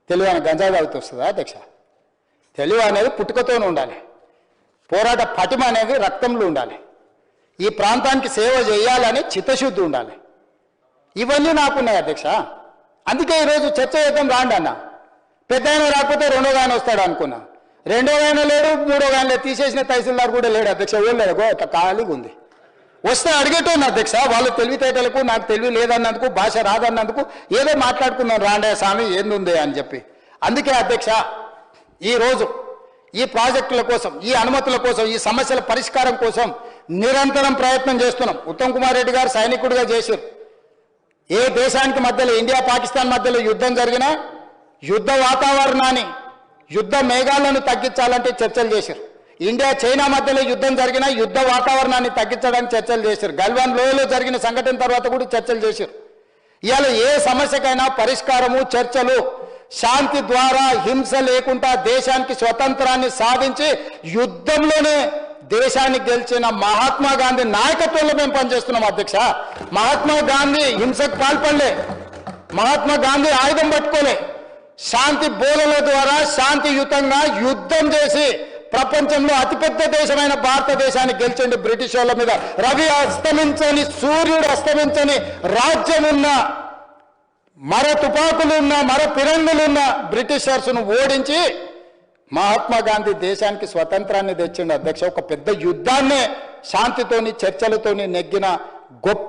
తెలివైన గంజాయి తాగుతూ వస్తుందా అధ్యక్ష? తెలివి అనేది పుట్టుకతోనే ఉండాలి, పోరాట పటిమ అనేది రక్తంలో ఉండాలి, ఈ ప్రాంతానికి సేవ చేయాలని చిత్తశుద్ధి ఉండాలి. ఇవన్నీ నాకున్నాయి అధ్యక్ష. అందుకే ఈరోజు చర్చ చేద్దాం రాండి అన్న. పెద్ద ఆయన రాకపోతే రెండో ఆయన వస్తాడు అనుకున్నా, రెండో ఆయన లేడు, మూడో ఆయన లేదు, తీసేసిన తహసీల్దార్ కూడా లేడు అధ్యక్ష. ఏం లేదు, ఒక ఖాళీగా ఉంది. వస్తే అడిగేటోను అధ్యక్ష. వాళ్ళ తెలివితేటలకు నాకు తెలివి లేదన్నందుకు, భాష రాదన్నందుకు ఏదో మాట్లాడుకున్నాను, రాండే స్వామి ఏందుంది అని చెప్పి. అందుకే అధ్యక్ష ఈరోజు ఈ ప్రాజెక్టుల కోసం, ఈ అనుమతుల కోసం, ఈ సమస్యల పరిష్కారం కోసం నిరంతరం ప్రయత్నం చేస్తున్నాం. ఉత్తమ్ కుమార్ రెడ్డి గారు సైనికుడిగా చేశారు. ఏ దేశానికి మధ్యలో, ఇండియా పాకిస్తాన్ మధ్యలో యుద్ధం జరిగినా యుద్ధ వాతావరణాన్ని, యుద్ధ మేఘాలను తగ్గించాలంటే చర్చలు చేశారు. ఇండియా చైనా మధ్యలో యుద్ధం జరిగినా యుద్ధ వాతావరణాన్ని తగ్గించడానికి చర్చలు చేశారు. గల్వాన్ లోయలో జరిగిన సంఘటన తర్వాత కూడా చర్చలు చేశారు. ఇవాళ ఏ సమస్యకైనా పరిష్కారము, చర్చలు, శాంతి ద్వారా, హింస లేకుండా దేశానికి స్వతంత్రాన్ని సాధించి యుద్ధంలోనే దేశాన్ని గెలిచిన మహాత్మా గాంధీ నాయకత్వంలో మేము పనిచేస్తున్నాం అధ్యక్ష. మహాత్మా గాంధీ హింసకు పాల్పడలే, మహాత్మా గాంధీ ఆయుధం పట్టుకోలే, శాంతి బోధల ద్వారా శాంతియుతంగా యుద్ధం చేసి ప్రపంచంలో అతిపెద్ద దేశమైన భారతదేశాన్ని గెలిచండి బ్రిటిష్ వాళ్ళ మీద. రవి అస్తమించని, సూర్యుడు అస్తమించని రాజ్యం ఉన్న, మర తుపాకులున్న, మర పిరంగులున్న బ్రిటిషర్స్ను ఓడించి మహాత్మా గాంధీ దేశానికి స్వతంత్రాన్ని తెచ్చిండు అధ్యక్ష. ఒక పెద్ద యుద్ధాన్నే శాంతితోని, చర్చలతోని నెగ్గిన గొప్ప